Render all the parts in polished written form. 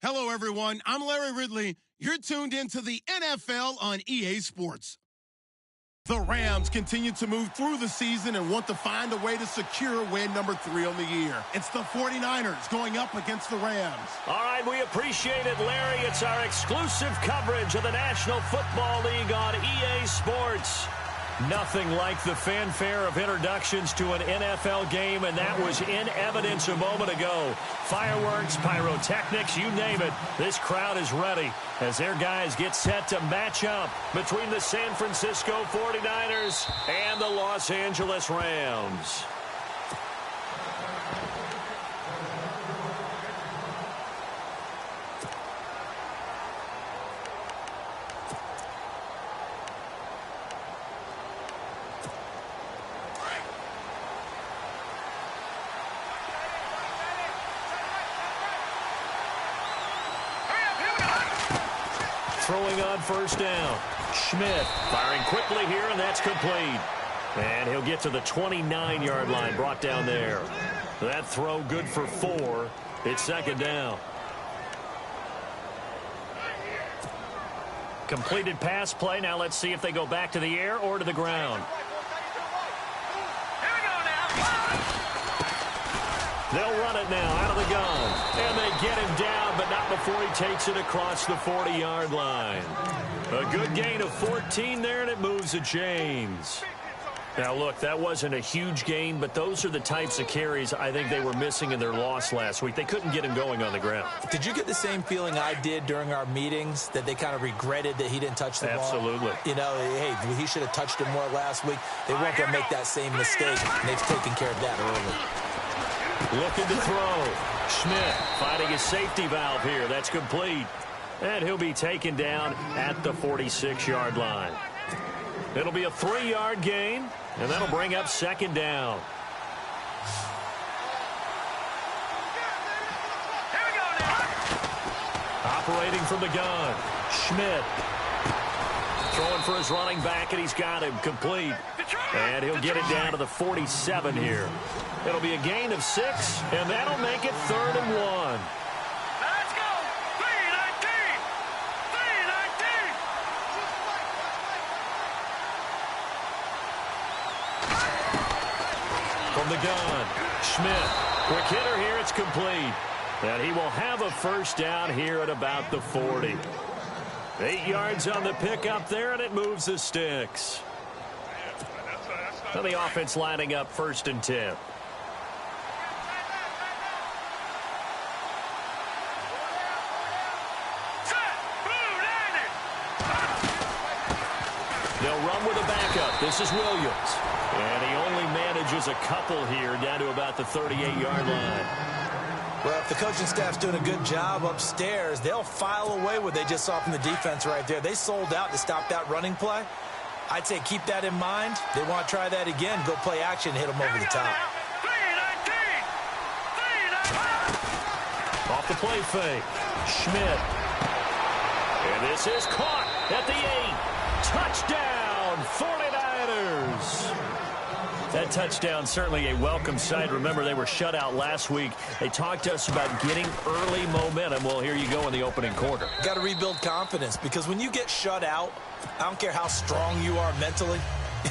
Hello, everyone. I'm Larry Ridley. You're tuned into the NFL on EA Sports. The Rams continue to move through the season and want to find a way to secure win number 3 on the year. It's the 49ers going up against the Rams. All right, we appreciate it, Larry. It's our exclusive coverage of the National Football League on EA Sports. Nothing like the fanfare of introductions to an NFL game, and that was in evidence a moment ago. Fireworks, pyrotechnics, you name it. This crowd is ready as their guys get set to match up between the San Francisco 49ers and the Los Angeles Rams. Throwing on first down. Schmidt firing quickly here, and that's complete. And he'll get to the 29-yard line, brought down there. That throw good for 4. It's second down. Completed pass play. Now let's see if they go back to the air or to the ground. They'll run it now out of the gun. And they get him down, but not before he takes it across the 40-yard line. A good gain of 14 there, and it moves the chains. Now, look, that wasn't a huge gain, but those are the types of carries I think they were missing in their loss last week. They couldn't get him going on the ground. Did you get the same feeling I did during our meetings, that they kind of regretted that he didn't touch the ball? Absolutely. You know, hey, he should have touched it more last week. They weren't going to make that same mistake, and they've taken care of that early. Looking to throw. Schmidt finding his safety valve here. That's complete. And he'll be taken down at the 46-yard line. It'll be a 3-yard gain, and that'll bring up second down. Operating from the gun. Schmidt throwing for his running back, and he's got him complete. And he'll get it down to the 47 here. It'll be a gain of 6, and that'll make it 3rd and 1. Let's go! 3-19! 3-19! From the gun, Schmidt. Quick hitter here, it's complete. And he will have a first down here at about the 40. 8 yards on the pickup there, and it moves the sticks. Now the offense lining up 1st and 10. They'll run with a backup. This is Williams. And he only manages a couple here down to about the 38-yard line. Well, if the coaching staff's doing a good job upstairs, they'll file away what they just saw from the defense right there. They sold out to stop that running play. I'd say keep that in mind. They want to try that again, go play action, hit them over the top. 3-19! Off the play fake. Schmidt. And this is caught at the 8. Touchdown, 49ers. That touchdown certainly a welcome sight. Remember, they were shut out last week. They talked to us about getting early momentum. Well, here you go in the opening quarter. Got to rebuild confidence, because when you get shut out, I don't care how strong you are mentally,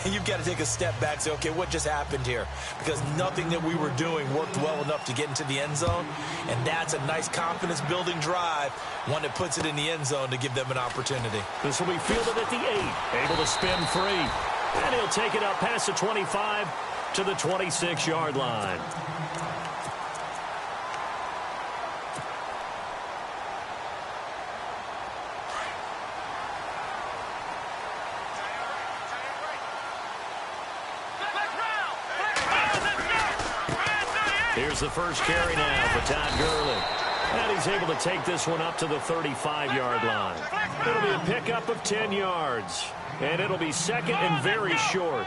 you've got to take a step back and say, okay, what just happened here? Because nothing that we were doing worked well enough to get into the end zone, and that's a nice confidence-building drive, one that puts it in the end zone to give them an opportunity. This will be fielded at the 8, able to spin free. And he'll take it up past the 25 to the 26-yard line. Here's the first carry now for Todd Gurley. And he's able to take this one up to the 35-yard line. It'll be a pickup of 10 yards. And it'll be second and very short.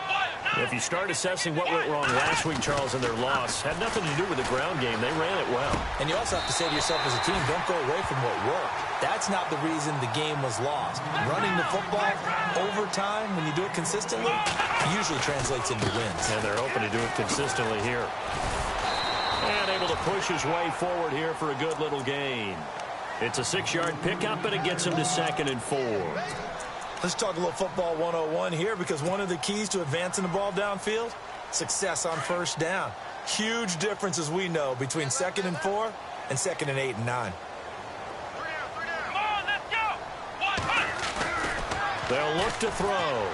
If you start assessing what went wrong last week, Charles, in their loss, had nothing to do with the ground game. They ran it well. And you also have to say to yourself as a team, don't go away from what worked. That's not the reason the game was lost. Running the football over time, when you do it consistently, usually translates into wins. And they're hoping to do it consistently here. And able to push his way forward here for a good little gain. It's a 6-yard pickup, and it gets him to 2nd and 4. Let's talk a little football 101 here, because one of the keys to advancing the ball downfield, success on first down. Huge difference, as we know, between 2nd and 4 and 2nd and 8 and 9. Come on, let's go. They'll look to throw.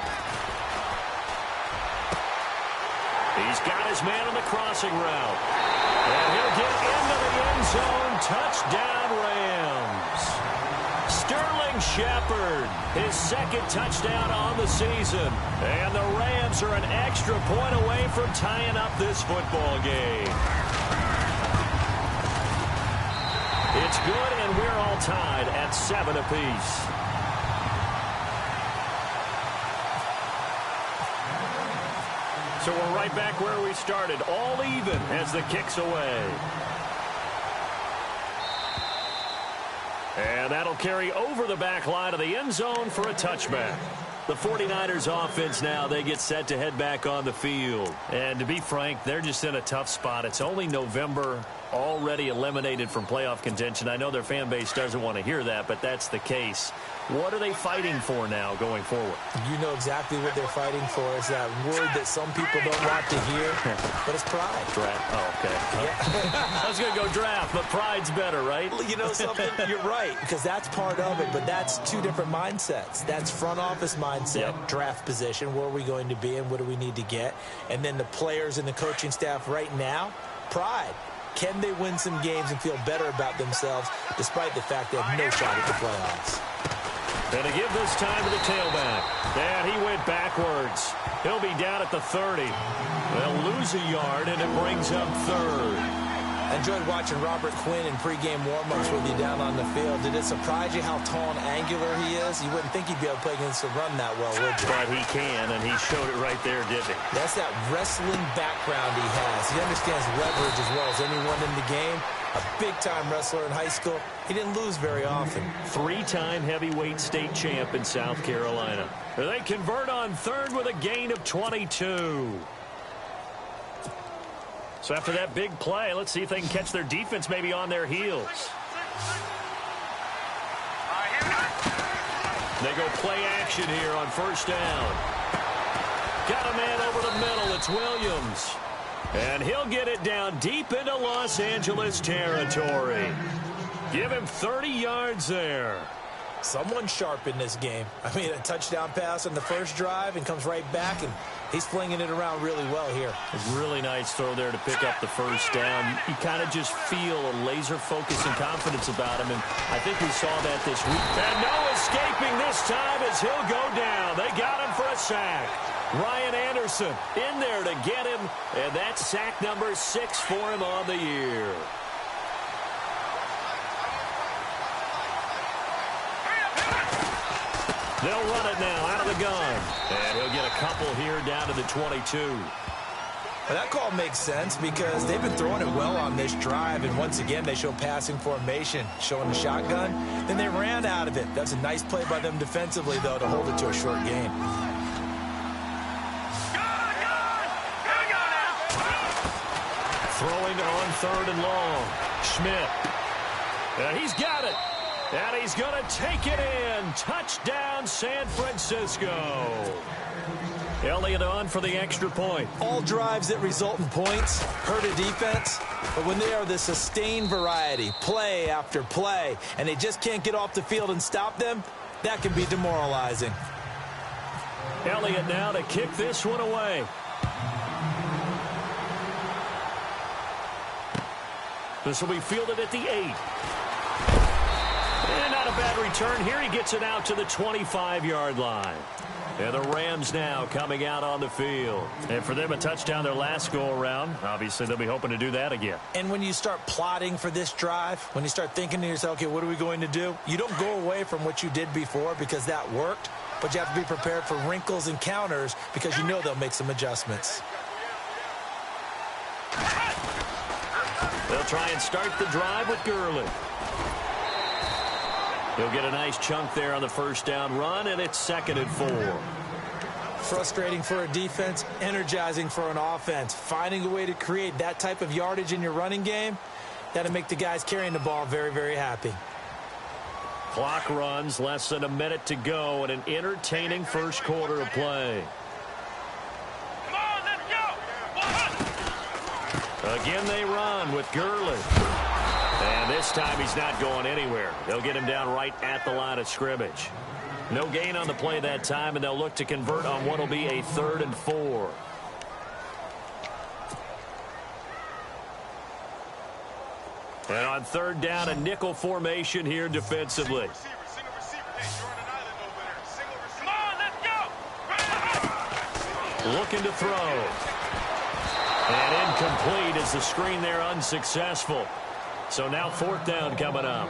He's got his man on the crossing route. And he'll get into the end zone. Touchdown, Rams. Sterling Shepard, his 2nd touchdown on the season. And the Rams are an extra point away from tying up this football game. It's good, and we're all tied at 7 apiece. So we're right back where we started, all even as the kick's away. And that'll carry over the back line of the end zone for a touchback. The 49ers offense now, they get set to head back on the field. And to be frank, they're just in a tough spot. It's only November, already eliminated from playoff contention. I know their fan base doesn't want to hear that, but that's the case. What are they fighting for now going forward? You know exactly what they're fighting for. It's that word that some people don't want to hear, but it's pride. Draft. Oh, okay. Yeah. I was going to go draft, but pride's better, right? You know something? You're right, because that's part of it, but that's two different mindsets. That's front office mindset, draft position, where are we going to be and what do we need to get? And then the players and the coaching staff right now, pride. Can they win some games and feel better about themselves despite the fact they have no shot at the playoffs? And to give this time to the tailback. And he went backwards. He'll be down at the 30. They'll lose a yard, and it brings up 3rd. I enjoyed watching Robert Quinn in pregame warm-ups with you down on the field. Did it surprise you how tall and angular he is? You wouldn't think he'd be able to play against the run that well, would you? But he can, and he showed it right there, didn't he? That's that wrestling background he has. He understands leverage as well as anyone in the game. A big-time wrestler in high school. He didn't lose very often. 3-time heavyweight state champ in South Carolina. They convert on 3rd with a gain of 22. So after that big play, let's see if they can catch their defense maybe on their heels. They go play action here on 1st down. Got a man over the middle. It's Williams. And he'll get it down deep into Los Angeles territory. Give him 30 yards there. Someone sharp in this game. I mean, a touchdown pass on the first drive and comes right back, and he's flinging it around really well here. A really nice throw there to pick up the 1st down. You kind of just feel a laser focus and confidence about him, and I think we saw that this week. And no escaping this time as he'll go down. They got him for a sack. Ryan Anderson in there to get him, and that's sack number 6 for him on the year. They'll run it now out of the gun, and he'll get a couple here down to the 22. Well, that call makes sense because they've been throwing it well on this drive, and once again they show passing formation, showing the shotgun. Then they ran out of it. That's a nice play by them defensively, though, to hold it to a short gain. Throwing on 3rd and long. Schmidt. And he's got it. And he's going to take it in. Touchdown, San Francisco. Elliott on for the extra point. All drives that result in points hurt a defense, but when they are the sustained variety, play after play, and they just can't get off the field and stop them, that can be demoralizing. Elliott now to kick this one away. This will be fielded at the 8. And not a bad return here. He gets it out to the 25-yard line. And the Rams now coming out on the field. And for them, a touchdown their last go-around. Obviously, they'll be hoping to do that again. And when you start plotting for this drive, when you start thinking to yourself, okay, what are we going to do? You don't go away from what you did before because that worked, but you have to be prepared for wrinkles and counters because you know they'll make some adjustments. They'll try and start the drive with Gurley. He'll get a nice chunk there on the 1st down run, and it's 2nd and 4. Frustrating for a defense, energizing for an offense. Finding a way to create that type of yardage in your running game, that'll make the guys carrying the ball very, very happy. Clock runs, less than a minute to go, and an entertaining first quarter of play. Come on, let's go. Again they run with Gurley. And this time he's not going anywhere. They'll get him down right at the line of scrimmage. No gain on the play that time, and they'll look to convert on what will be a 3rd and 4. And on 3rd down, a nickel formation here defensively. Single receiver. Hey, you're on an island over there. Single receiver. Come on, let's go. Looking to throw. And incomplete as the screen there unsuccessful. So now 4th down coming up.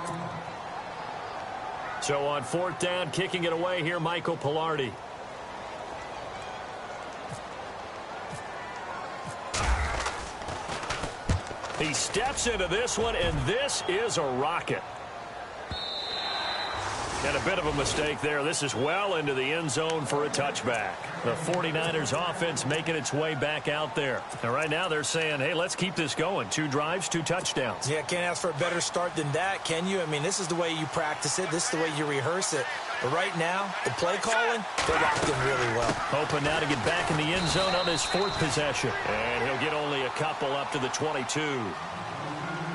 So on 4th down, kicking it away here, Michael Pilardi. He steps into this one, and this is a rocket. And a bit of a mistake there. This is well into the end zone for a touchback. The 49ers offense making its way back out there. And right now they're saying, hey, let's keep this going. 2 drives, 2 touchdowns. Yeah, can't ask for a better start than that, can you? I mean, this is the way you practice it. This is the way you rehearse it. But right now, the play calling, they're locked in really well. Hoping now to get back in the end zone on his 4th possession. And he'll get only a couple up to the 22.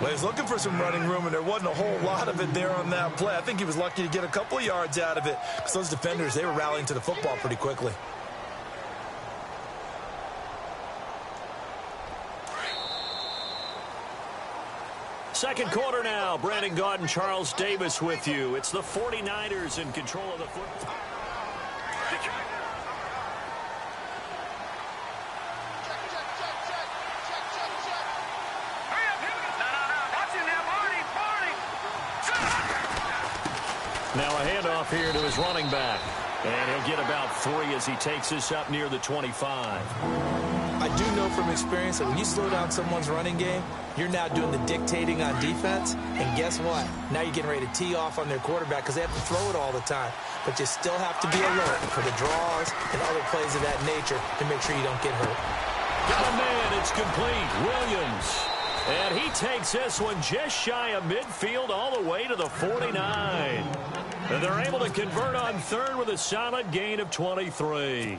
Well, he's looking for some running room, and there wasn't a whole lot of it there on that play. I think he was lucky to get a couple of yards out of it because those defenders, they were rallying to the football pretty quickly. Second quarter now. Brandon Gaudin, Charles Davis with you. It's the 49ers in control of the football. Now a handoff here to his running back. And he'll get about 3 as he takes this up near the 25. I do know from experience that when you slow down someone's running game, you're now doing the dictating on defense. And guess what? Now you're getting ready to tee off on their quarterback because they have to throw it all the time. But you still have to be alert for the draws and other plays of that nature to make sure you don't get hurt. Got a man. It's complete. Williams. And he takes this one just shy of midfield all the way to the 49. And they're able to convert on 3rd with a solid gain of 23.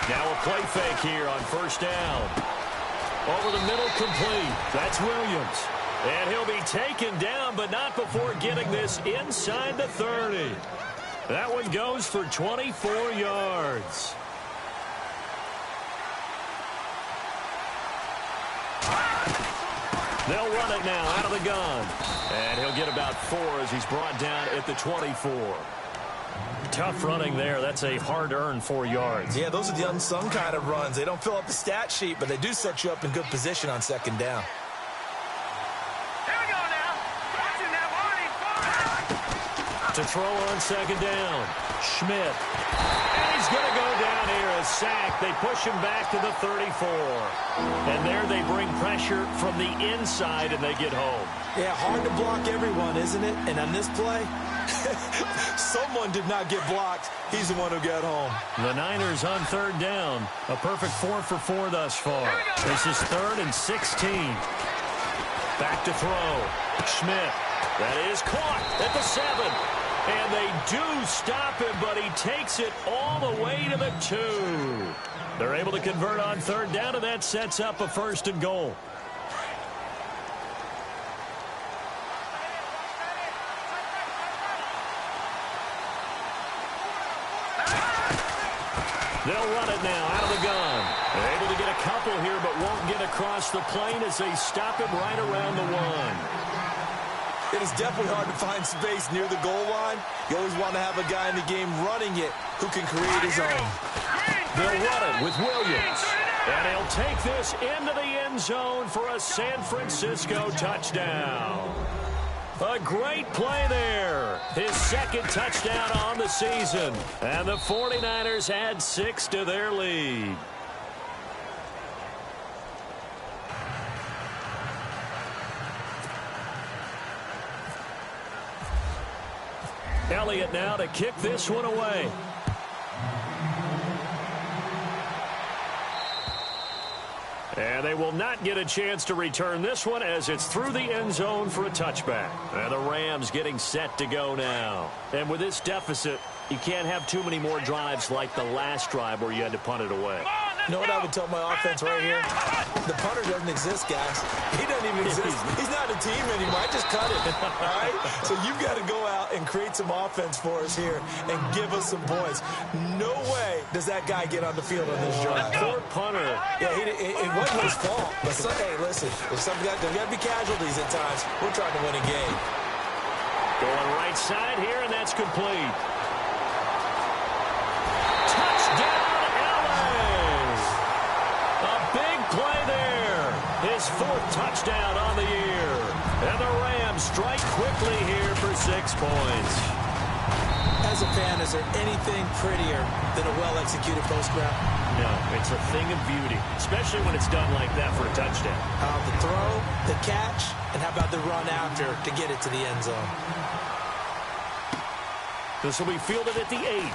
Now a play fake here on 1st down. Over the middle, complete. That's Williams. And he'll be taken down, but not before getting this inside the 30. That one goes for 24 yards. They'll run it now out of the gun. And he'll get about 4 as he's brought down at the 24. Tough running there. That's a hard-earned 4 yards. Yeah, those are the unsung kind of runs. They don't fill up the stat sheet, but they do set you up in good position on 2nd down. Here we go now. Watching that warning. To throw on 2nd down. Schmidt. And he's going to go down here. A sack. They push him back to the 34. And there they bring pressure from the inside, and they get home. Yeah, hard to block everyone, isn't it? And on this play, someone did not get blocked. He's the one who got home. The Niners on 3rd down. A perfect 4 for 4 thus far. This is 3rd and 16. Back to throw. Schmidt. That is caught at the 7. And they do stop him, but he takes it all the way to the 2. They're able to convert on 3rd down, and that sets up a 1st and goal. They'll run it now out of the gun. They're able to get a couple here, but won't get across the plane as they stop him right around the 1. It is definitely hard to find space near the goal line. You always want to have a guy in the game running it who can create his own. They'll run it with Williams. And he'll take this into the end zone for a San Francisco touchdown. A great play there. His 2nd touchdown on the season. And the 49ers add 6 to their lead. Elliott now to kick this one away. And they will not get a chance to return this one as it's through the end zone for a touchback. And the Rams getting set to go now. And with this deficit, you can't have too many more drives like the last drive where you had to punt it away. You know what I would tell my offense right here? The punter doesn't exist, guys. He doesn't even exist. He's not a team anymore. I just cut it, all right? So you've got to go out and create some offense for us here and give us some points. No way does that guy get on the field on this drive. Poor punter. Yeah, it wasn't his fault. But, hey, listen, there's got to be casualties at times. We're trying to win a game. Going right side here, and that's complete. Touchdown, LA! A big play there. His 4th touchdown on the year. And the Rams strike quickly here for 6 points. As a fan, is there anything prettier than a well-executed post route? No, it's a thing of beauty, especially when it's done like that for a touchdown. The throw, the catch, and how about the run after to get it to the end zone? This will be fielded at the 8.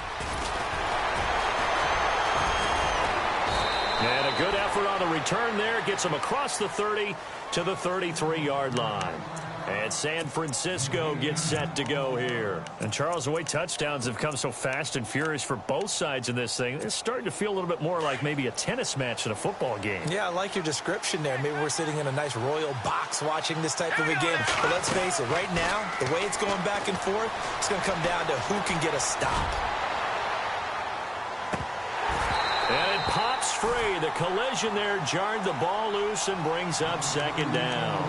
And a good effort on the return there. Gets him across the 30 to the 33-yard line. And San Francisco gets set to go here. And, Charles, the way touchdowns have come so fast and furious for both sides in this thing, it's starting to feel a little bit more like maybe a tennis match in a football game. Yeah, I like your description there. Maybe we're sitting in a nice royal box watching this type of a game. But let's face it, right now, the way it's going back and forth, it's going to come down to who can get a stop. And it pops free. The collision there jarred the ball loose and brings up 2nd down.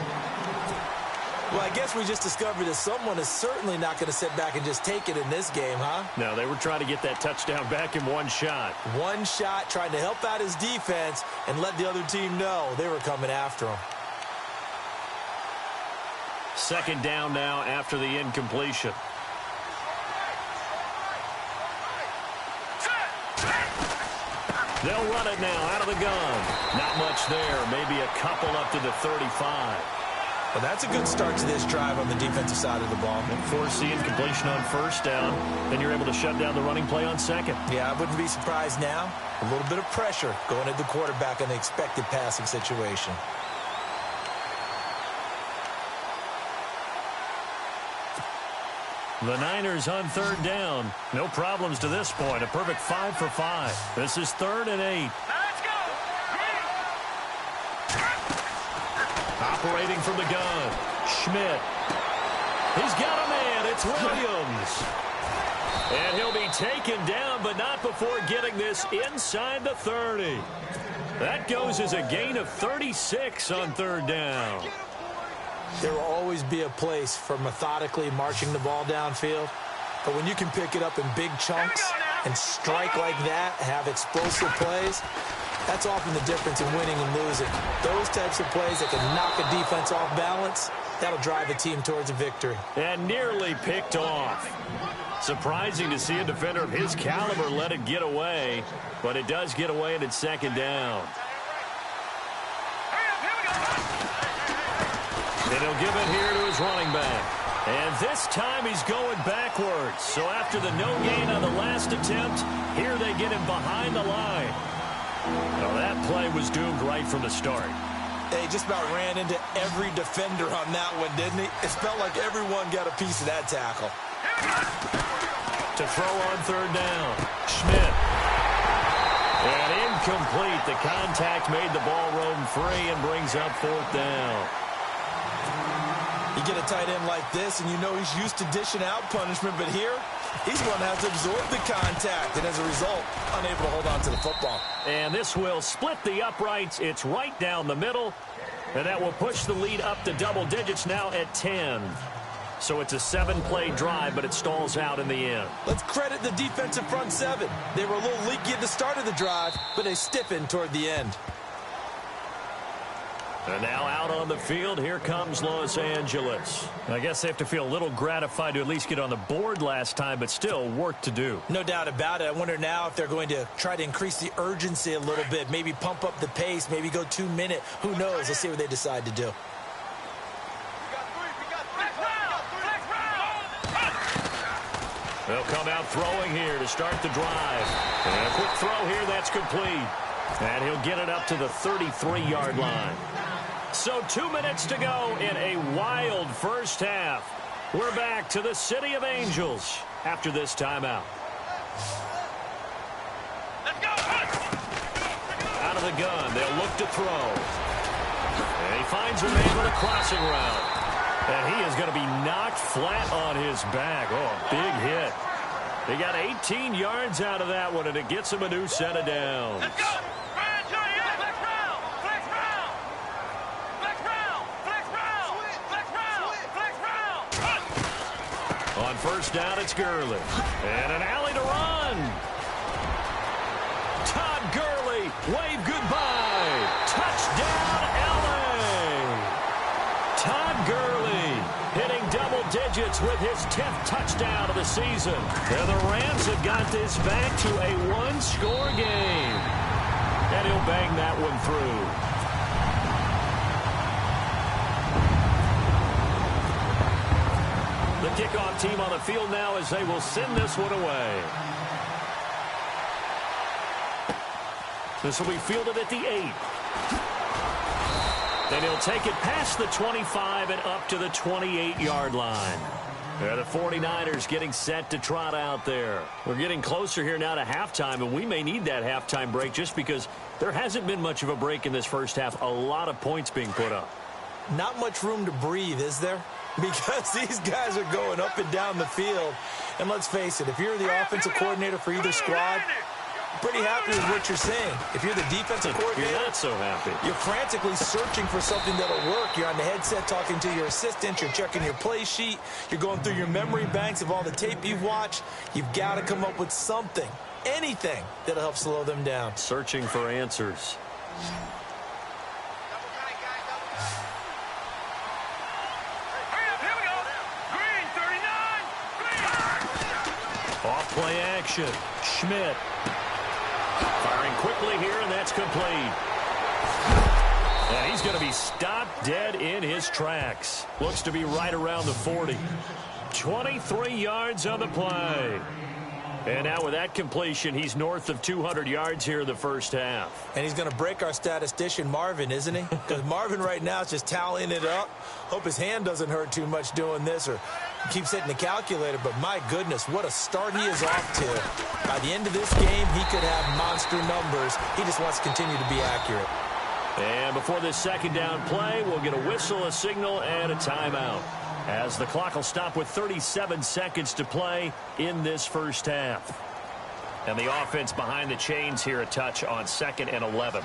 Well, I guess we just discovered that someone is certainly not going to sit back and just take it in this game, huh? No, they were trying to get that touchdown back in one shot. One shot, trying to help out his defense and let the other team know they were coming after him. 2nd down now after the incompletion. They'll run it now out of the gun. Not much there. Maybe a couple up to the 35. Well, that's a good start to this drive on the defensive side of the ball. And force the incompletion on 1st down. Then you're able to shut down the running play on 2nd. Yeah, I wouldn't be surprised now. A little bit of pressure going at the quarterback in the expected passing situation. The Niners on 3rd down. No problems to this point. A perfect 5 for 5. This is 3rd and 8. Operating from the gun. Schmidt. He's got a man. It's Williams. And he'll be taken down, but not before getting this inside the 30. That goes as a gain of 36 on 3rd down. There will always be a place for methodically marching the ball downfield. But when you can pick it up in big chunks and strike like that, have explosive plays, that's often the difference in winning and losing. Those types of plays that can knock a defense off balance, that'll drive a team towards a victory. And nearly picked off. Surprising to see a defender of his caliber let it get away, but it does get away and it's 2nd down. And he'll give it here to his running back. And this time he's going backwards. So after the no gain on the last attempt, here they get him behind the line. Well, that play was doomed right from the start. He just about ran into every defender on that one, didn't he? It felt like everyone got a piece of that tackle. To throw on 3rd down. Schmidt. And incomplete. The contact made the ball roam free and brings up 4th down. You get a tight end like this, and you know he's used to dishing out punishment, but here, he's going to have to absorb the contact, and as a result, unable to hold on to the football. And this will split the uprights. It's right down the middle, and that will push the lead up to double digits now at 10. So it's a 7-play drive, but it stalls out in the end. Let's credit the defensive front 7. They were a little leaky at the start of the drive, but they stiffened toward the end. And now out on the field, here comes Los Angeles. I guess they have to feel a little gratified to at least get on the board last time, but still work to do. No doubt about it. I wonder now if they're going to try to increase the urgency a little bit, maybe pump up the pace, maybe go 2-minute. Who knows? Let's see what they decide to do. They'll come out throwing here to start the drive. And a quick throw here, that's complete. And he'll get it up to the 33-yard line. So 2 minutes to go in a wild first half. We're back to the City of Angels after this timeout. Let's go. Out of the gun, they'll look to throw. And he finds a man with a crossing route. And he is going to be knocked flat on his back. Oh, big hit. They got 18 yards out of that one, and it gets him a new set of downs. Let's go. On first down, it's Gurley. And an alley to run. Todd Gurley, wave goodbye. Touchdown, LA. Todd Gurley hitting double digits with his 10th touchdown of the season. And the Rams have got this back to a one-score game. And he'll bang that one through. The kickoff team on the field now as they will send this one away. This will be fielded at the 8. Then he'll take it past the 25 and up to the 28-yard line. The 49ers getting set to trot out there. We're getting closer here now to halftime, and we may need that halftime break just because there hasn't been much of a break in this first half. A lot of points being put up. Not much room to breathe, is there? Because these guys are going up and down the field. And let's face it, if you're the offensive coordinator for either squad, pretty happy with what you're saying. If you're the defensive coordinator, you're not so happy. You're frantically searching for something that'll work. You're on the headset talking to your assistant. You're checking your play sheet. You're going through your memory banks of all the tape you've watched. You've got to come up with something, anything that'll help slow them down. Searching for answers. Off play action. Schmidt. Firing quickly here, and that's complete. And he's going to be stopped dead in his tracks. Looks to be right around the 40. 23 yards on the play. And now with that completion, he's north of 200 yards here in the first half. And he's going to break our statistician, Marvin, isn't he? Because Marvin right now is just tallying it up. Hope his hand doesn't hurt too much doing this or keeps hitting the calculator. But my goodness, what a start he is off to. By the end of this game, he could have monster numbers. He just wants to continue to be accurate. And before this second down play, we'll get a whistle, a signal, and a timeout, as the clock will stop with 37 seconds to play in this first half. And the offense behind the chains here a touch on 2nd and 11.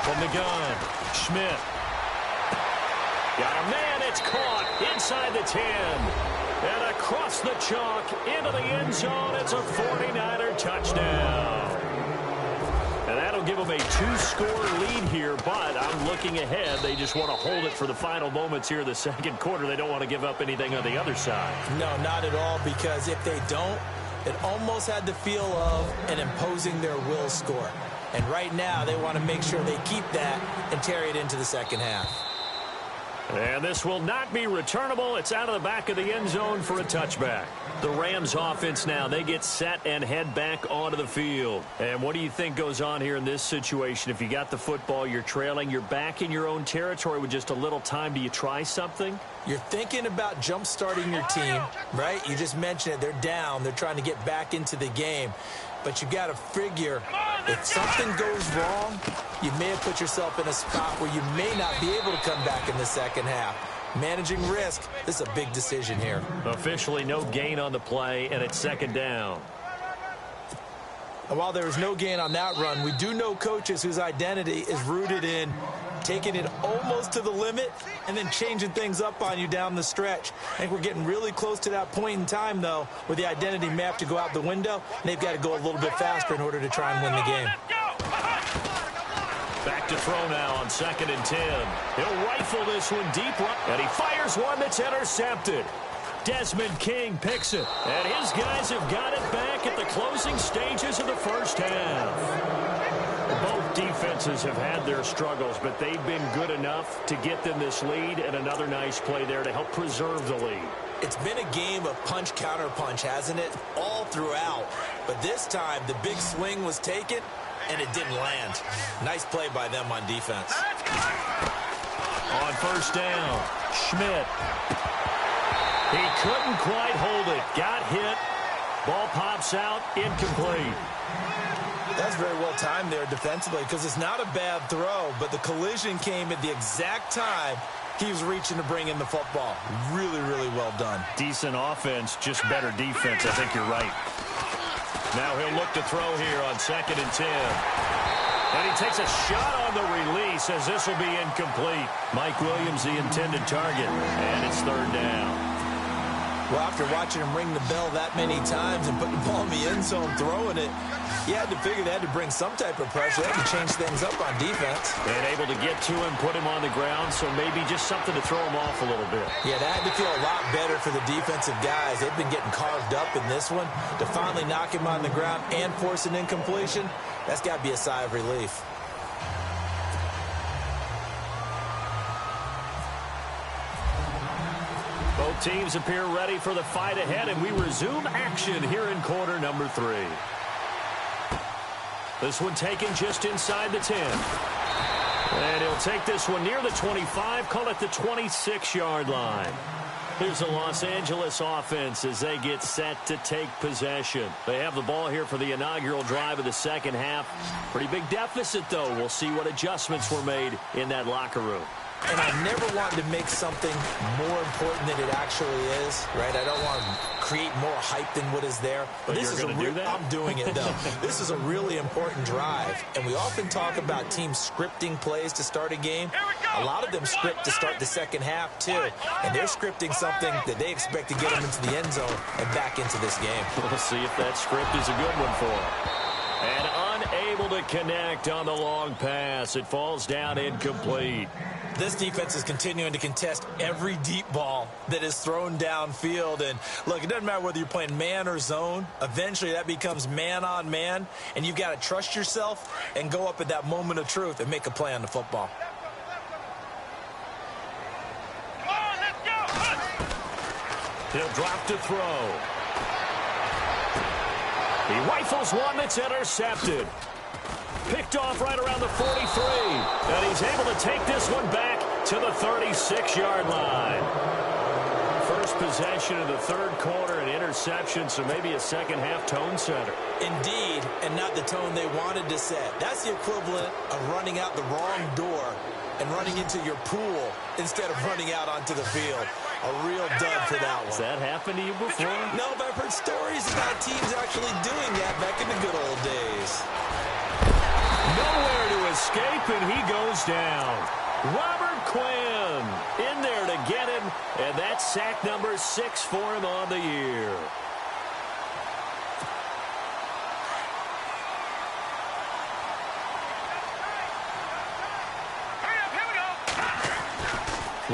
From the gun, Schmidt. Got a man, it's caught inside the 10. And across the chalk into the end zone, it's a 49er touchdown. And that'll give them a 2-score lead here, but I'm looking ahead. They just want to hold it for the final moments here in the second quarter. They don't want to give up anything on the other side. No, not at all, because if they don't, it almost had the feel of an imposing their will score. And right now, they want to make sure they keep that and carry it into the second half. And this will not be returnable. It's out of the back of the end zone for a touchback. The Rams offense now, they get set and head back onto the field. And what do you think goes on here in this situation? If you got the football, you're trailing, you're back in your own territory with just a little time. Do you try something? You're thinking about jump-starting your team, right? You just mentioned it. They're down. They're trying to get back into the game. But you got to figure, if something goes wrong, you may have put yourself in a spot where you may not be able to come back in the second half. Managing risk, this is a big decision here. Officially no gain on the play, and it's second down. And while there is no gain on that run, we do know coaches whose identity is rooted in taking it almost to the limit and then changing things up on you down the stretch. I think we're getting really close to that point in time, though, where the identity may have to go out the window, and they've got to go a little bit faster in order to try and win the game. Back to throw now on 2nd and 10. He'll rifle this one deep, and he fires one that's intercepted. Desmond King picks it, and his guys have got it back at the closing stages of the first half. Both defenses have had their struggles, but they've been good enough to get them this lead, and another nice play there to help preserve the lead. It's been a game of punch-counter-punch, hasn't it? All throughout. But this time, the big swing was taken, and it didn't land. Nice play by them on defense. On first down, Schmidt. He couldn't quite hold it. Got hit. Ball pops out, incomplete. That's very well timed there defensively because it's not a bad throw, but the collision came at the exact time he was reaching to bring in the football. Really, really well done. Decent offense, just better defense. I think you're right. Now he'll look to throw here on 2nd and 10. And he takes a shot on the release as this will be incomplete. Mike Williams, the intended target, and it's 3rd down. Well, after watching him ring the bell that many times and putting the ball in the end zone, throwing it, you had to figure they had to bring some type of pressure. They had to change things up on defense. And able to get to him, put him on the ground, so maybe just something to throw him off a little bit. Yeah, that had to feel a lot better for the defensive guys. They've been getting carved up in this one. To finally knock him on the ground and force an incompletion, that's got to be a sigh of relief. Both teams appear ready for the fight ahead, and we resume action here in quarter number 3. This one taken just inside the 10. And he'll take this one near the 25, call it the 26-yard line. Here's the Los Angeles offense as they get set to take possession. They have the ball here for the inaugural drive of the second half. Pretty big deficit, though. We'll see what adjustments were made in that locker room. And I never wanted to make something more important than it actually is, right? I don't want to create more hype than what is there. But this is you're going to do that? I'm doing it, though. This is a really important drive. And we often talk about teams scripting plays to start a game. A lot of them script to start the second half, too. And they're scripting something that they expect to get them into the end zone and back into this game. We'll see if that script is a good one for them. And unable to connect on the long pass. It falls down incomplete. This defense is continuing to contest every deep ball that is thrown downfield. And, look, it doesn't matter whether you're playing man or zone. Eventually, that becomes man-on-man. And you've got to trust yourself and go up at that moment of truth and make a play on the football. Come on, let's go! He'll drop to throw. He rifles one that's intercepted. Picked off right around the 43. And he's able to take this one back to the 36-yard line. First possession of the third quarter, an interception, so maybe a second-half tone setter. Indeed, and not the tone they wanted to set. That's the equivalent of running out the wrong door and running into your pool instead of running out onto the field. A real dud for that one. Has that happened to you before? No, but I've heard stories about teams actually doing that back in the good old days. Nowhere to escape, and he goes down. Robert Quinn in there to get him, and that's sack number 6 for him on the year.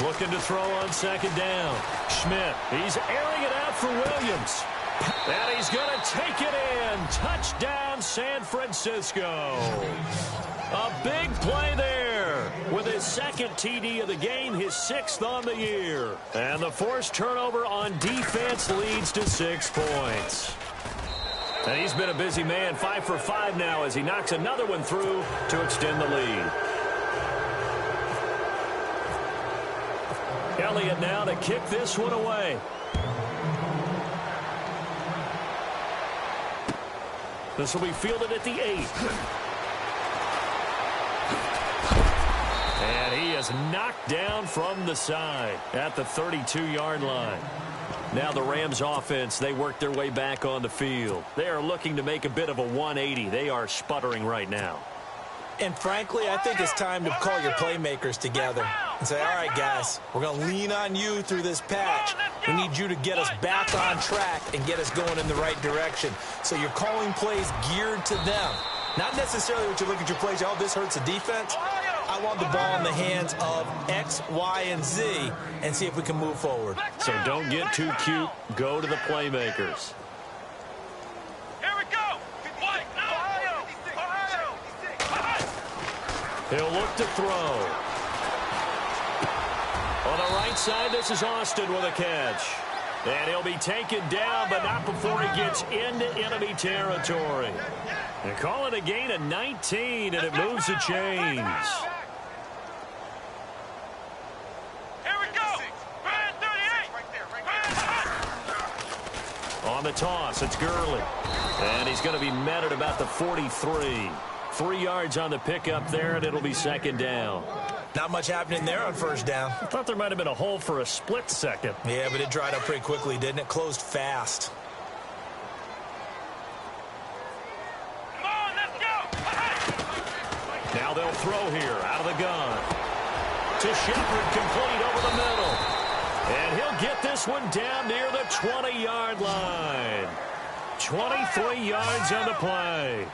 Looking to throw on second down. Schmidt, he's airing it out for Williams. And he's going to take it in. Touchdown, San Francisco. A big play there with his second TD of the game, his 6th on the year. And the forced turnover on defense leads to 6 points. And he's been a busy man, 5 for 5 now as he knocks another one through to extend the lead. Elliott now to kick this one away. This will be fielded at the 8. And he is knocked down from the side at the 32-yard line. Now the Rams offense, they work their way back on the field. They are looking to make a bit of a 180. They are sputtering right now. And frankly, I think it's time to call your playmakers together and say, all right, guys, we're going to lean on you through this patch. We need you to get us back on track and get us going in the right direction. So you're calling plays geared to them. Not necessarily what you look at your plays, oh, this hurts the defense. I want the ball in the hands of X, Y, and Z and see if we can move forward. So don't get too cute. Go to the playmakers. Here we go! Ohio! He'll look to throw. On the right side, this is Austin with a catch. And he'll be taken down, but not before he gets into enemy territory. They call it a gain of 19, and it moves the chains. On the toss, it's Gurley. And he's going to be met at about the 43. 3 yards on the pickup there, and it'll be second down. Not much happening there on first down. I thought there might have been a hole for a split second. Yeah, but it dried up pretty quickly, didn't it? Closed fast. Come on, let's go. Now they'll throw here out of the gun. To Shepard, complete over the middle. And he'll get this one down near the 20-yard line. 23 yards on the play.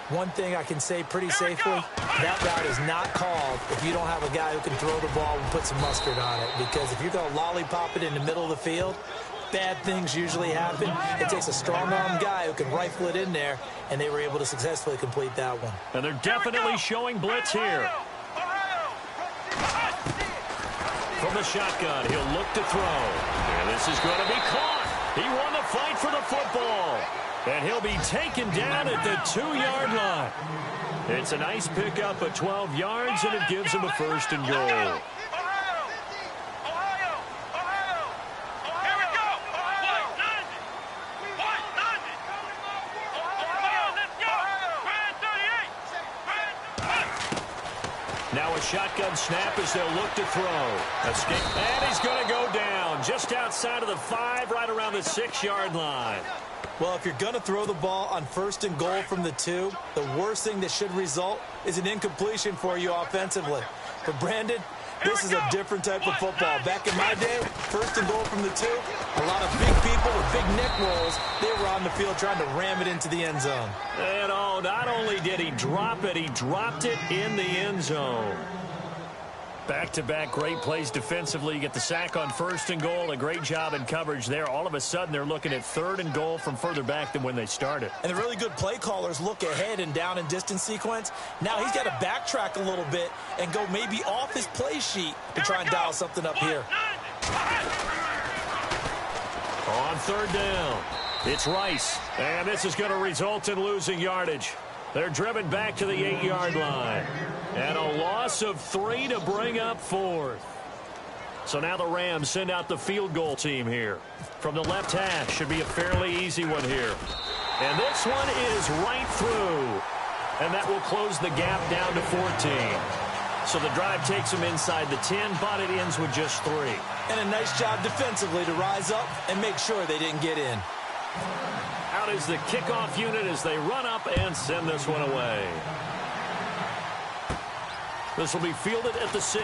One thing I can say pretty safely, that route is not called if you don't have a guy who can throw the ball and put some mustard on it. Because if you're going to lollipop it in the middle of the field, bad things usually happen. It takes a strong-arm guy who can rifle it in there, and they were able to successfully complete that one. And they're definitely showing blitz here. From the shotgun, he'll look to throw. And this is going to be caught. He won the fight for the football. And he'll be taken down at the 2-yard line. It's a nice pickup of 12 yards, and it gives him a first and goal. Now a shotgun snap as they'll look to throw. Escape. And he's going to go down just outside of the 5, right around the 6-yard line. Well, if you're going to throw the ball on first and goal from the 2, the worst thing that should result is an incompletion for you offensively. But, Brandon, this is a different type of football. Back in my day, first and goal from the 2, a lot of big people with big neck rolls, they were on the field trying to ram it into the end zone. And, oh, not only did he drop it, he dropped it in the end zone. Back-to-back great plays defensively. You get the sack on first and goal. A great job in coverage there. All of a sudden, they're looking at third and goal from further back than when they started. And the really good play callers look ahead and down and distance sequence. Now he's got to backtrack a little bit and go maybe off his play sheet to try and dial something up here. On third down, it's Rice. And this is going to result in losing yardage. They're driven back to the 8-yard line. And a loss of 3 to bring up fourth. So now the Rams send out the field goal team here. From the left hash, should be a fairly easy one here. And this one is right through. And that will close the gap down to 14. So the drive takes them inside the 10, but it ends with just 3. And a nice job defensively to rise up and make sure they didn't get in. Out is the kickoff unit as they run up and send this one away. This will be fielded at the 6.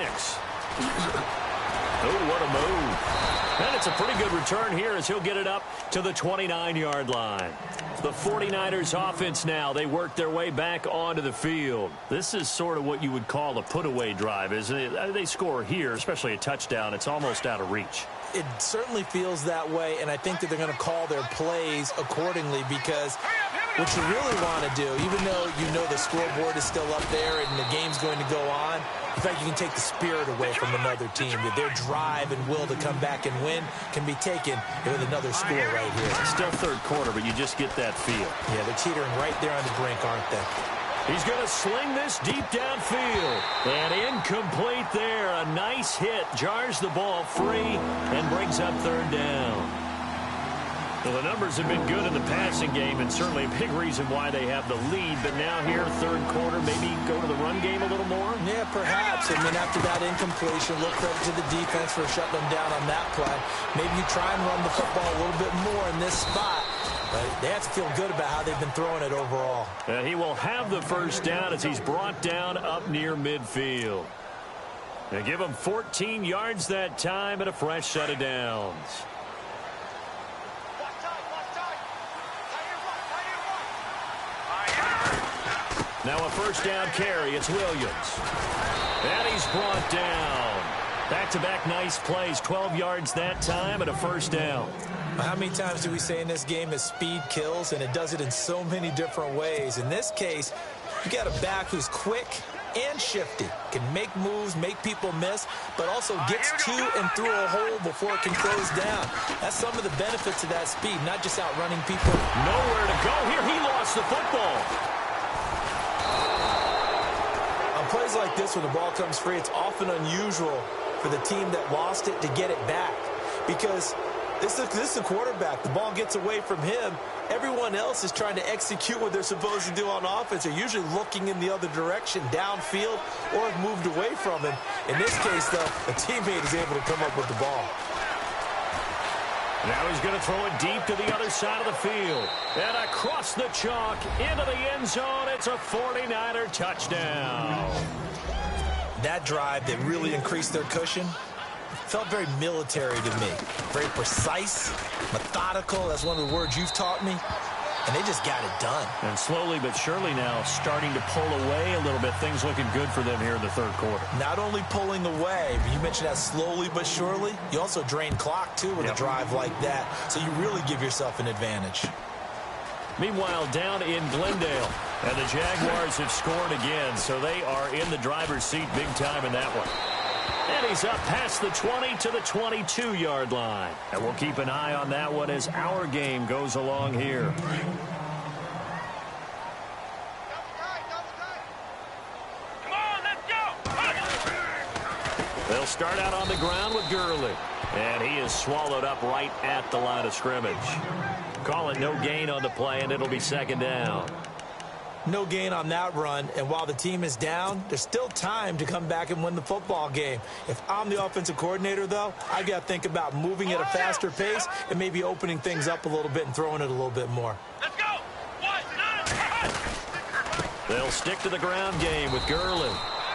Oh, what a move. And it's a pretty good return here as he'll get it up to the 29-yard line. The 49ers offense now, they work their way back onto the field. This is sort of what you would call a put-away drive, isn't it? They score here, especially a touchdown. It's almost out of reach. It certainly feels that way, and I think that they're going to call their plays accordingly because what you really want to do, even though you know the scoreboard is still up there and the game's going to go on, in fact, you can take the spirit away from another team. That their drive and will to come back and win can be taken with another score right here. It's still third quarter, but you just get that feel. Yeah, they're teetering right there on the brink, aren't they? He's going to sling this deep downfield. And incomplete there. A nice hit. Jars the ball free and brings up third down. Well, the numbers have been good in the passing game and certainly a big reason why they have the lead. But now here, third quarter, maybe go to the run game a little more? Yeah, perhaps. I mean, after that incompletion, a little credit to the defense for shutting them down on that play. Maybe you try and run the football a little bit more in this spot. But they have to feel good about how they've been throwing it overall. And he will have the first down as he's brought down up near midfield. They give him 14 yards that time and a fresh set of downs. Now a first down carry. It's Williams. And he's brought down. Back-to-back nice plays. 12 yards that time and a first down. How many times do we say in this game that speed kills, and it does it in so many different ways? In this case, you got a back who's quick, and shifty. Can make moves, make people miss, but also gets to and through a hole before it can close down. That's some of the benefits of that speed, not just outrunning people. Nowhere to go here. He lost the football. On plays like this, when the ball comes free, it's often unusual for the team that lost it to get it back, because this is the quarterback. The ball gets away from him. Everyone else is trying to execute what they're supposed to do on offense. They're usually looking in the other direction, downfield, or have moved away from him. In this case, though, a teammate is able to come up with the ball. Now he's going to throw it deep to the other side of the field. And across the chalk, into the end zone. It's a 49er touchdown. That drive that really increased their cushion felt very military to me. Very precise, methodical. That's one of the words you've taught me. And they just got it done. And slowly but surely now starting to pull away a little bit. Things looking good for them here in the third quarter. Not only pulling away, but you mentioned that slowly but surely. You also drain clock, too, with a drive like that. So you really give yourself an advantage. Meanwhile, down in Glendale. And the Jaguars have scored again. So they are in the driver's seat big time in that one. And he's up past the 20 to the 22-yard line. And we'll keep an eye on that one as our game goes along here. Come on, let's go. They'll start out on the ground with Gurley. And he is swallowed up right at the line of scrimmage. Call it no gain on the play, and it'll be second down. No gain on that run, and while the team is down, there's still time to come back and win the football game. If I'm the offensive coordinator, though, I got to think about moving at a faster pace and maybe opening things up a little bit and throwing it a little bit more. Let's go. They'll stick to the ground game with Gurley.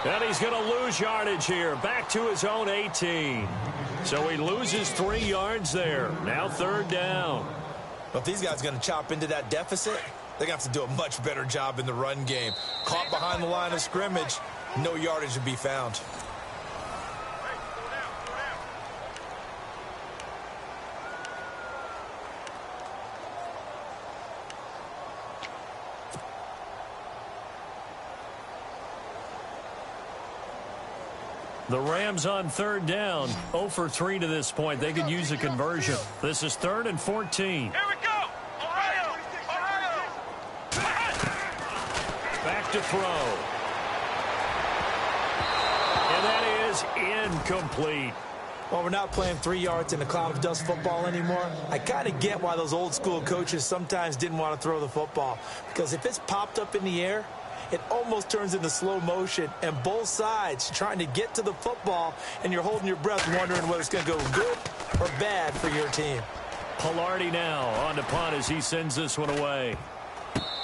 And he's going to lose yardage here, back to his own 18. So he loses 3 yards there. Now third down. But if these guys are going to chop into that deficit, they're going to have to do a much better job in the run game. Caught behind the line of scrimmage, no yardage to be found. The Rams on third down, 0 for 3 to this point. They could use a conversion. This is 3rd and 14. Here we go. Ohio. Back to throw. And that is incomplete. Well, we're not playing 3 yards in a cloud of dust football anymore. I kind of get why those old school coaches sometimes didn't want to throw the football. Because if it's popped up in the air, it almost turns into slow motion, and both sides trying to get to the football, and you're holding your breath wondering whether it's going to go good or bad for your team. Pilardi now on the punt as he sends this one away.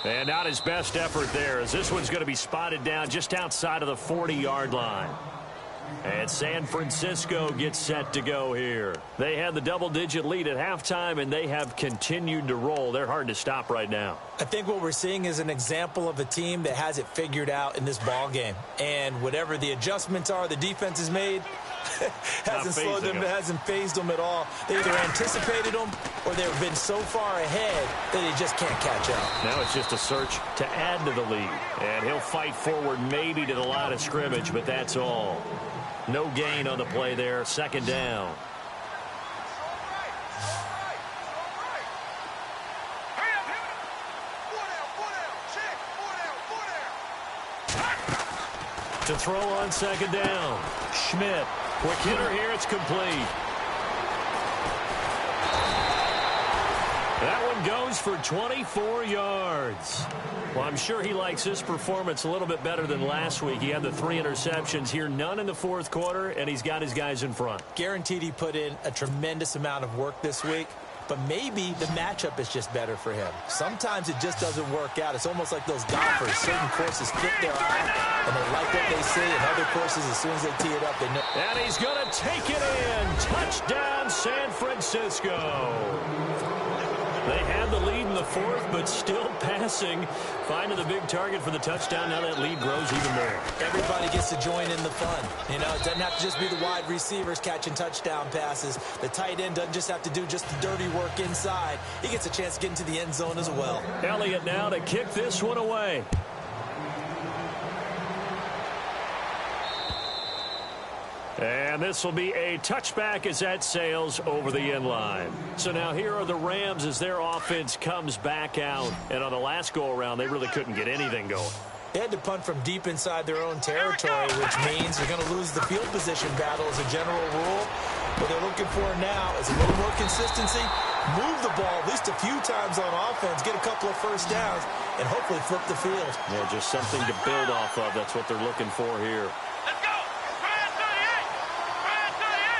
And not his best effort there, as this one's going to be spotted down just outside of the 40-yard line. And San Francisco gets set to go here. They had the double-digit lead at halftime, and they have continued to roll. They're hard to stop right now. I think what we're seeing is an example of a team that has it figured out in this ball game. And whatever the adjustments are the defense has made, hasn't slowed them, hasn't phased them at all. They either anticipated them or they've been so far ahead that they just can't catch up. Now it's just a search to add to the lead. And he'll fight forward maybe to the line of scrimmage, but that's all. No gain on the play there. Second down. To throw on second down. Schmidt. Quick hitter here. It's complete. That one goes for 24 yards. Well, I'm sure he likes his performance a little bit better than last week. He had the 3 interceptions here, none in the fourth quarter, and he's got his guys in front. Guaranteed he put in a tremendous amount of work this week, but maybe the matchup is just better for him. Sometimes it just doesn't work out. It's almost like those golfers. Certain courses fit their eye, and they like what they see, and other courses, as soon as they tee it up, they know. And he's going to take it in. Touchdown, San Francisco. They had the lead in the fourth, but still passing. Finding the big target for the touchdown. Now that lead grows even more. Everybody gets to join in the fun. You know, it doesn't have to just be the wide receivers catching touchdown passes. The tight end doesn't just have to do just the dirty work inside. He gets a chance to get into the end zone as well. Elliott now to kick this one away. And this will be a touchback as that sails over the end line. So now here are the Rams as their offense comes back out. And on the last go-around, they really couldn't get anything going. They had to punt from deep inside their own territory, which means they're going to lose the field position battle as a general rule. What they're looking for now is a little more consistency, move the ball at least a few times on offense, get a couple of first downs, and hopefully flip the field. Yeah, just something to build off of. That's what they're looking for here. Let's go! Brand 38! Brand 38!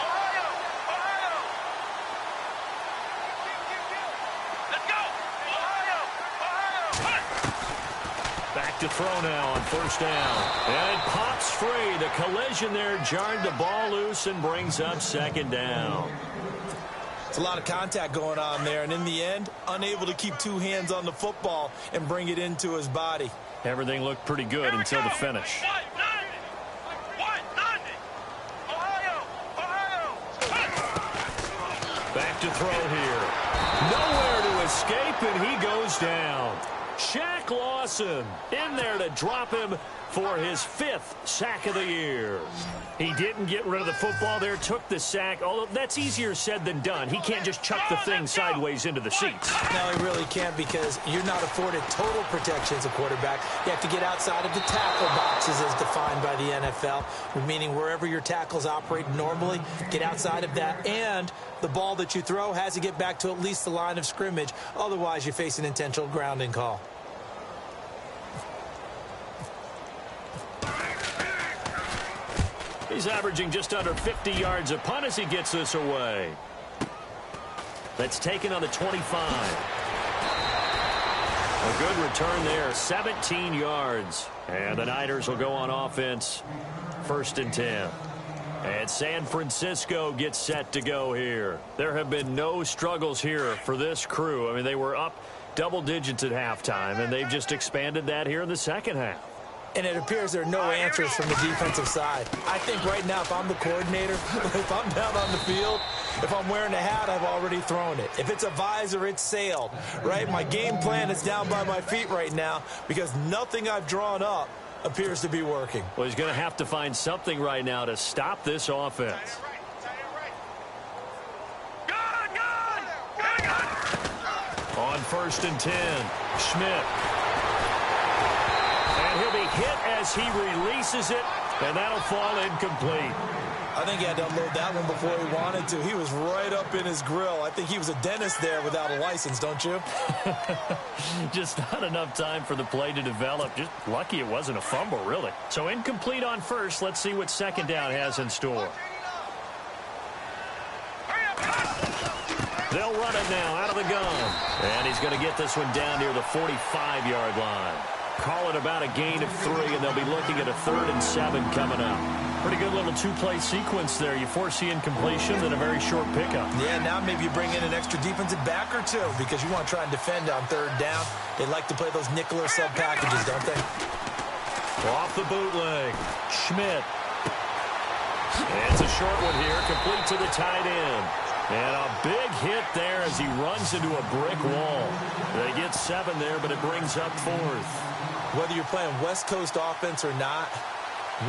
Ohio! Ohio! Let's go! Ohio! Ohio! Back to throw now on first down. And it pops free. The collision there jarred the ball loose and brings up second down. It's a lot of contact going on there, and in the end, unable to keep two hands on the football and bring it into his body. Everything looked pretty good until the finish. Ohio! Ohio! Back to throw here. Nowhere to escape, and he goes down. Shaq Lawson in there to drop him for his 5th sack of the year. He didn't get rid of the football there, took the sack, although that's easier said than done. He can't just chuck the thing sideways into the seats. No, he really can't, because you're not afforded total protection as a quarterback. You have to get outside of the tackle boxes as defined by the NFL, meaning wherever your tackles operate normally, get outside of that, and the ball that you throw has to get back to at least the line of scrimmage. Otherwise, you face an intentional grounding call. He's averaging just under 50 yards a punt as he gets this away. That's taken on the 25. A good return there, 17 yards. And the Niners will go on offense, 1st and 10. And San Francisco gets set to go here. There have been no struggles here for this crew. I mean, they were up double digits at halftime, and they've just expanded that here in the second half. And it appears there are no answers from the defensive side. I think right now, if I'm the coordinator, if I'm down on the field, if I'm wearing a hat, I've already thrown it. If it's a visor, it's sailed, right? My game plan is down by my feet right now because nothing I've drawn up appears to be working. Well, he's going to have to find something right now to stop this offense. On 1st and 10, Schmidt. He'll be hit as he releases it, and that'll fall incomplete. I think he had to unload that one before he wanted to. He was right up in his grill. I think he was a dentist there without a license, don't you? Just not enough time for the play to develop. Just lucky it wasn't a fumble, really. So incomplete on first. Let's see what second down has in store. They'll run it now out of the gun. And he's going to get this one down near the 45-yard line. Call it about a gain of 3, and they'll be looking at a 3rd and 7 coming up. Pretty good little two-play sequence there. You foresee incompletion, then a very short pickup. Yeah, now maybe you bring in an extra defensive back or two because you want to try and defend on 3rd down. They like to play those nickel or sub packages, don't they? Off the bootleg. Schmidt. And it's a short one here, complete to the tight end. And a big hit there as he runs into a brick wall. They get 7 there, but it brings up 4th. Whether you're playing West Coast offense or not,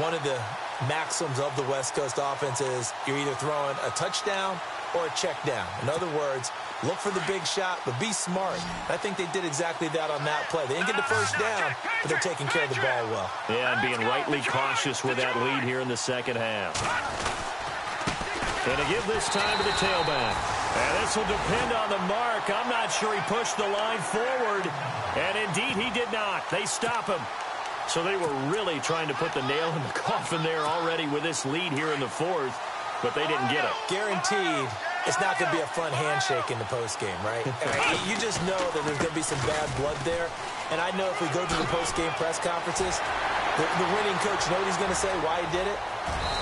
one of the maxims of the West Coast offense is you're either throwing a touchdown or a check down. In other words, look for the big shot, but be smart. I think they did exactly that on that play. They didn't get the first down, but they're taking care of the ball well. Yeah, and being rightly cautious with that lead here in the second half. And to give this time to the tailback. And this will depend on the mark. I'm not sure he pushed the line forward. And indeed, he did not. They stop him. So they were really trying to put the nail in the coffin there already with this lead here in the 4th. But they didn't get it. Guaranteed, it's not going to be a fun handshake in the postgame, right? You just know that there's going to be some bad blood there. And I know if we go to the postgame press conferences, the winning coach, you know what he's going to say, why he did it?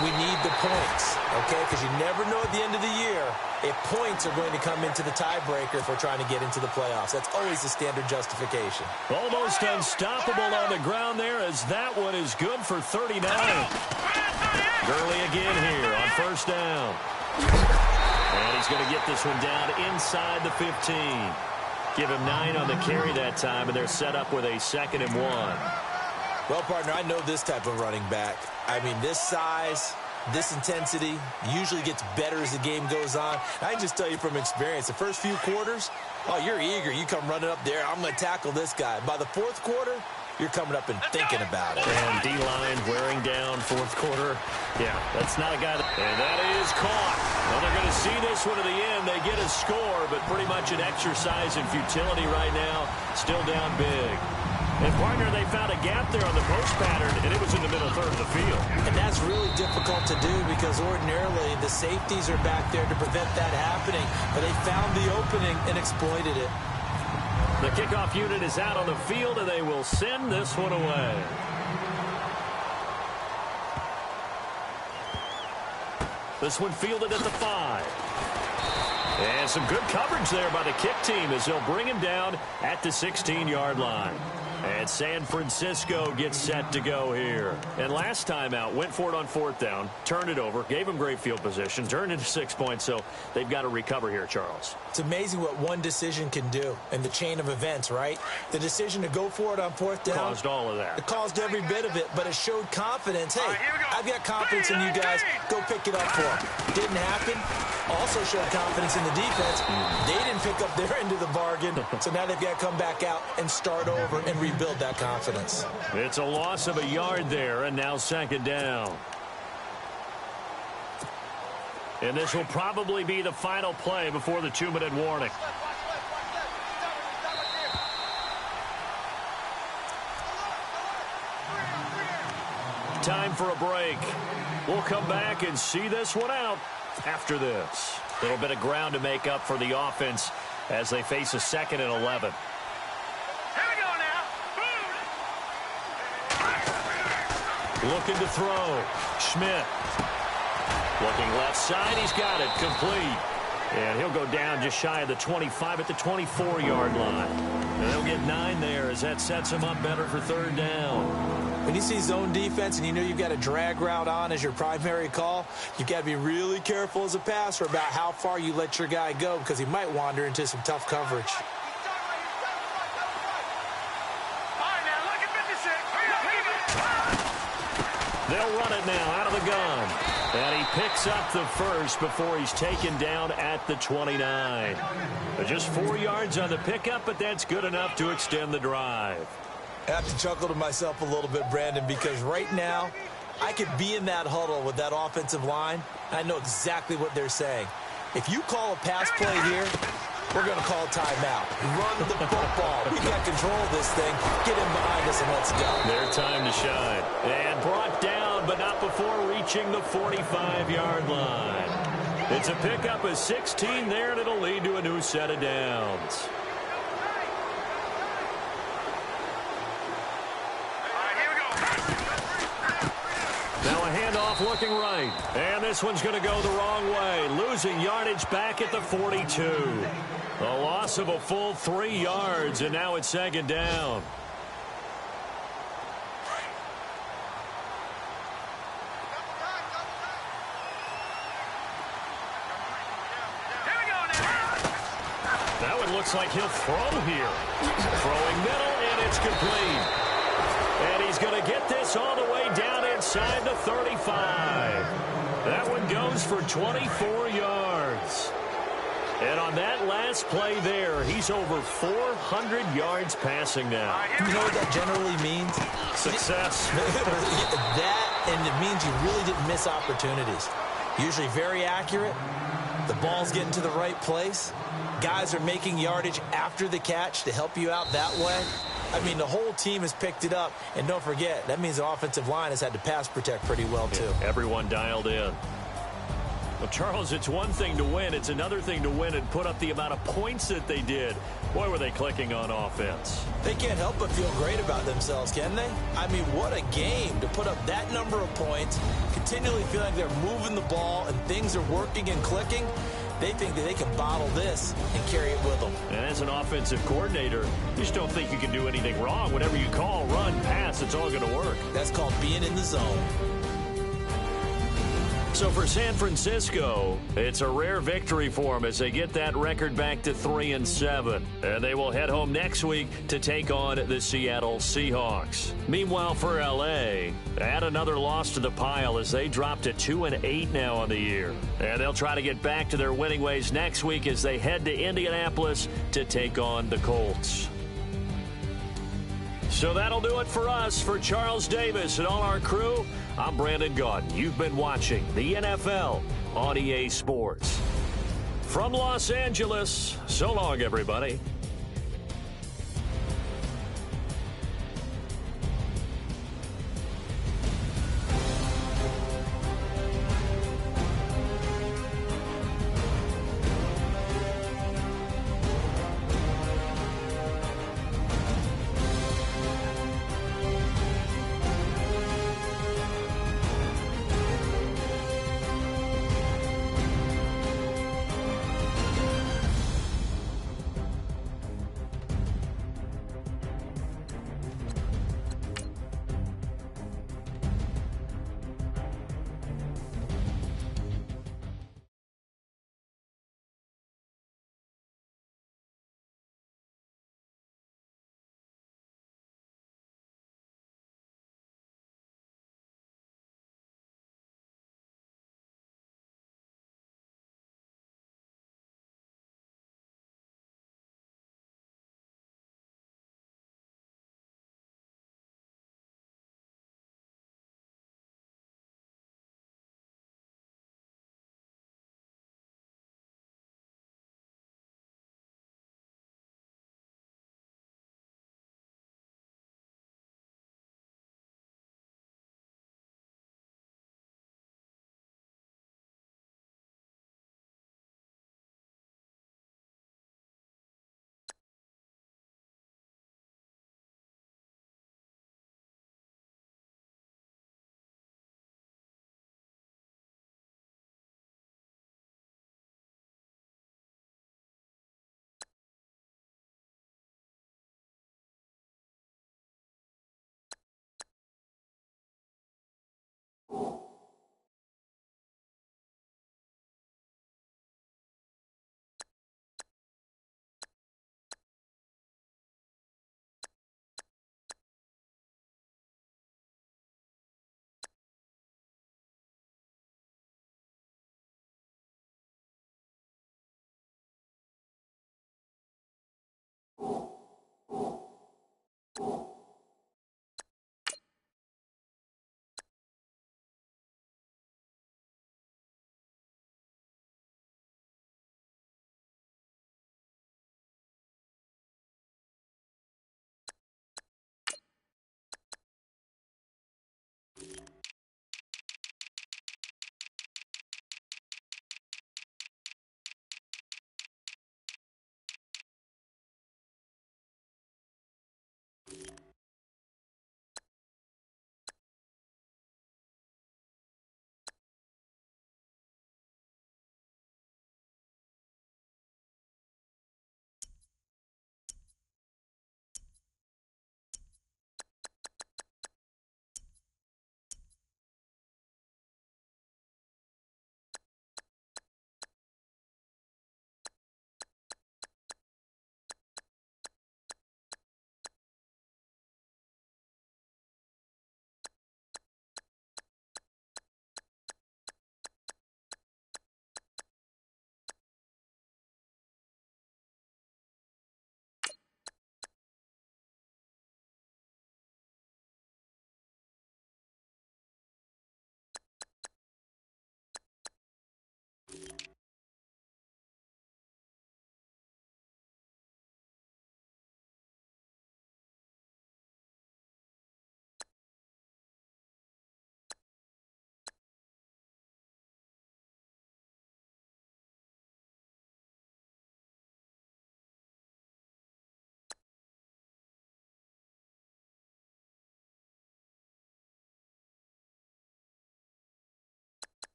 We need the points, okay? Because you never know at the end of the year if points are going to come into the tiebreaker if we're trying to get into the playoffs. That's always the standard justification. Almost unstoppable on the ground there as that one is good for 39. Gurley again here on 1st down. And he's going to get this one down inside the 15. Give him 9 on the carry that time, and they're set up with a 2nd and 1. Well, partner, I know this type of running back. I mean, this size, this intensity usually gets better as the game goes on. I can just tell you from experience, the first few quarters, oh, you're eager. You come running up there, I'm going to tackle this guy. By the fourth quarter, you're coming up and thinking about it. And D-line wearing down fourth quarter. Yeah, that's not a guy and that is caught. Well, they're going to see this one to the end. They get a score, but pretty much an exercise in futility right now. Still down big. And, partner, they found a gap there on the post pattern, and it was in the middle third of the field. And that's really difficult to do because ordinarily the safeties are back there to prevent that happening. But they found the opening and exploited it. The kickoff unit is out on the field, and they will send this one away. This one fielded at the 5. And some good coverage there by the kick team as they'll bring him down at the 16-yard line. And San Francisco gets set to go here. And last time out, went for it on fourth down, turned it over, gave them great field position, turned into 6 points, so they've got to recover here, Charles. It's amazing what one decision can do in the chain of events, right? The decision to go for it on fourth down. Caused all of that. It caused every bit of it, but it showed confidence. Hey, I've got confidence in you guys. Go pick it up for them. Didn't happen. Also showed confidence in the defense. They didn't pick up their end of the bargain, so now they've got to come back out and start over and rebuild that confidence. It's a loss of a yard there, and now second down. And this will probably be the final play before the 2-minute warning. Time for a break. We'll come back and see this one out after this. A little bit of ground to make up for the offense as they face a 2nd and 11. Looking to throw. Schmidt. Looking left side. He's got it. Complete. And he'll go down just shy of the 25 at the 24-yard line. And they'll get 9 there as that sets him up better for third down. When you see zone defense and you know you've got a drag route on as your primary call, you've got to be really careful as a passer about how far you let your guy go because he might wander into some tough coverage. They'll run it now out of the gun. And he picks up the first before he's taken down at the 29. Just 4 yards on the pickup, but that's good enough to extend the drive. I have to chuckle to myself a little bit, Brandon, because right now I could be in that huddle with that offensive line. I know exactly what they're saying. If you call a pass play here, we're going to call timeout. Run the football. We got control of this thing. Get him behind us and let's go. Their time to shine. And brought down, but not before reaching the 45-yard line. It's a pickup of 16 there, and it'll lead to a new set of downs. Now a handoff looking right. And this one's going to go the wrong way. Losing yardage back at the 42. A loss of a full 3 yards, and now it's second down. That one looks like he'll throw here. Throwing middle, and it's complete. And he's going to get this all the way down inside the 35. That one goes for 24 yards. And on that last play there, he's over 400 yards passing now. You know what that generally means? Success. That, and it means you really didn't miss opportunities. Usually very accurate. The ball's getting to the right place. Guys are making yardage after the catch to help you out that way. I mean, the whole team has picked it up. And don't forget, that means the offensive line has had to pass protect pretty well, too. Yeah, everyone dialed in. Well, Charles, it's one thing to win. It's another thing to win and put up the amount of points that they did. Boy, were they clicking on offense. They can't help but feel great about themselves, can they? I mean, what a game to put up that number of points, continually feeling like they're moving the ball and things are working and clicking. They think that they can bottle this and carry it with them. And as an offensive coordinator, you just don't think you can do anything wrong. Whatever you call, run, pass, it's all going to work. That's called being in the zone. So for San Francisco, it's a rare victory for them as they get that record back to 3-7. And they will head home next week to take on the Seattle Seahawks. Meanwhile, for L.A., add another loss to the pile as they drop to 2-8 now on the year. And they'll try to get back to their winning ways next week as they head to Indianapolis to take on the Colts. So that'll do it for us. For Charles Davis and all our crew, I'm Brandon Gaudin. You've been watching the NFL on EA Sports. From Los Angeles, so long, everybody.